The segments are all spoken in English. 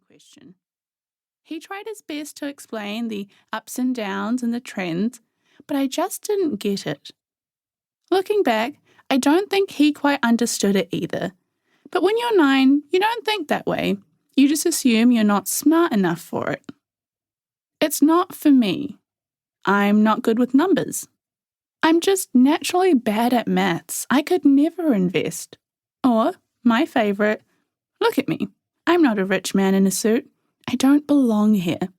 question. He tried his best to explain the ups and downs and the trends, but I just didn't get it. Looking back, I don't think he quite understood it either. But when you're 9, you don't think that way. You just assume you're not smart enough for it. It's not for me. I'm not good with numbers. I'm just naturally bad at maths. I could never invest. Or, my favourite, look at me. I'm not a rich man in a suit. I don't belong here.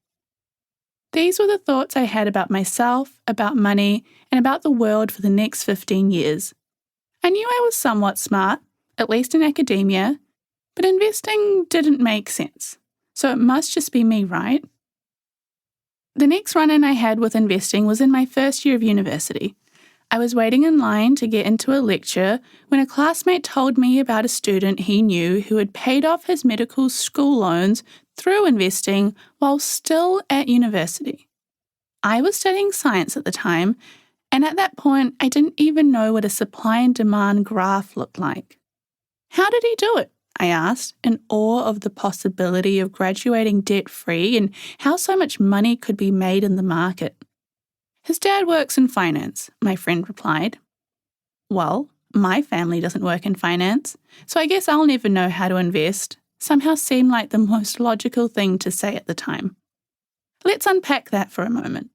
These were the thoughts I had about myself, about money, and about the world for the next 15 years. I knew I was somewhat smart, at least in academia, but investing didn't make sense. So it must just be me, right? The next run-in I had with investing was in my first year of university. I was waiting in line to get into a lecture when a classmate told me about a student he knew who had paid off his medical school loans through investing while still at university. I was studying science at the time, and at that point I didn't even know what a supply and demand graph looked like. How did he do it? I asked, in awe of the possibility of graduating debt-free and how so much money could be made in the market. His dad works in finance, my friend replied. Well, my family doesn't work in finance, so I guess I'll never know how to invest. Somehow seemed like the most logical thing to say at the time. Let's unpack that for a moment.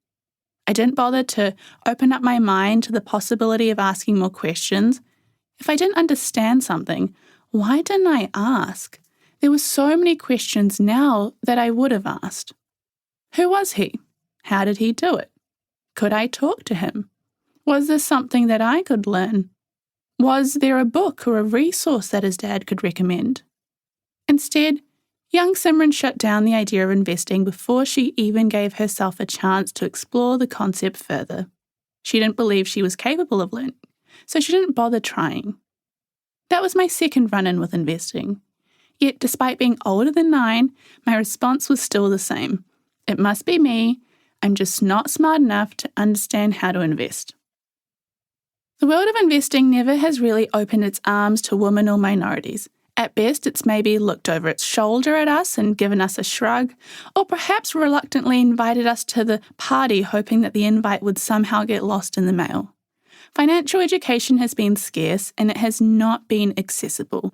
I didn't bother to open up my mind to the possibility of asking more questions. If I didn't understand something, why didn't I ask? There were so many questions now that I would have asked. Who was he? How did he do it? Could I talk to him? Was this something that I could learn? Was there a book or a resource that his dad could recommend? Instead, young Simran shut down the idea of investing before she even gave herself a chance to explore the concept further. She didn't believe she was capable of learning, so she didn't bother trying. That was my second run-in with investing. Yet, despite being older than 9, my response was still the same. It must be me. I'm just not smart enough to understand how to invest. The world of investing never has really opened its arms to women or minorities. At best, it's maybe looked over its shoulder at us and given us a shrug, or perhaps reluctantly invited us to the party hoping that the invite would somehow get lost in the mail. Financial education has been scarce and it has not been accessible.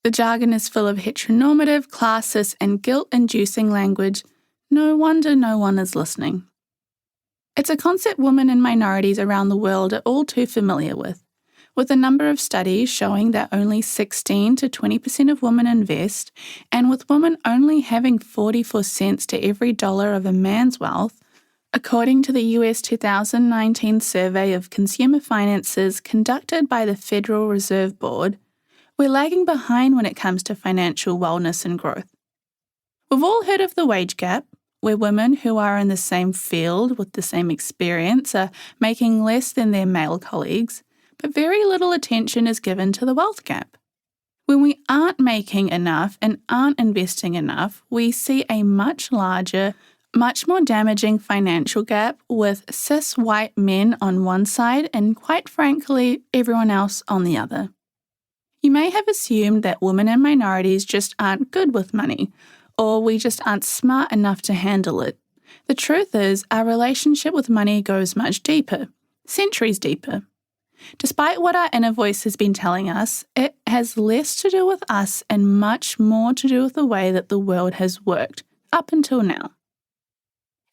The jargon is full of heteronormative, classist, and guilt-inducing language. No wonder no one is listening. It's a concept women and minorities around the world are all too familiar with a number of studies showing that only 16 to 20% of women invest, and with women only having 44 cents to every dollar of a man's wealth, according to the US 2019 survey of consumer finances conducted by the Federal Reserve Board, we're lagging behind when it comes to financial wellness and growth. We've all heard of the wage gap, where women who are in the same field with the same experience are making less than their male colleagues, but very little attention is given to the wealth gap. When we aren't making enough and aren't investing enough, we see a much larger, much more damaging financial gap with cis white men on one side and, quite frankly, everyone else on the other. You may have assumed that women and minorities just aren't good with money, or we just aren't smart enough to handle it. The truth is, our relationship with money goes much deeper, centuries deeper. Despite what our inner voice has been telling us, it has less to do with us and much more to do with the way that the world has worked up until now.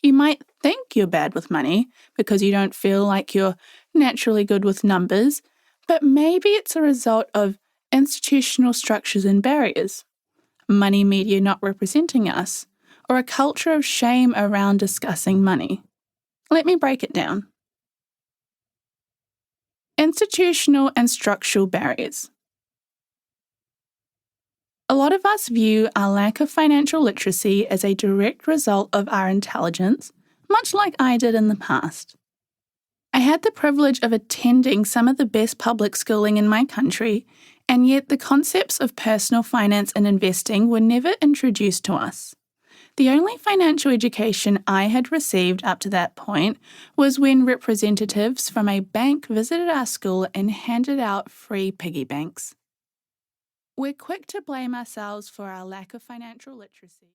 You might think you're bad with money because you don't feel like you're naturally good with numbers, but maybe it's a result of institutional structures and barriers, money media not representing us, or a culture of shame around discussing money. Let me break it down. Institutional and structural barriers. A lot of us view our lack of financial literacy as a direct result of our intelligence, much like I did in the past. I had the privilege of attending some of the best public schooling in my country, and yet the concepts of personal finance and investing were never introduced to us. The only financial education I had received up to that point was when representatives from a bank visited our school and handed out free piggy banks. We're quick to blame ourselves for our lack of financial literacy.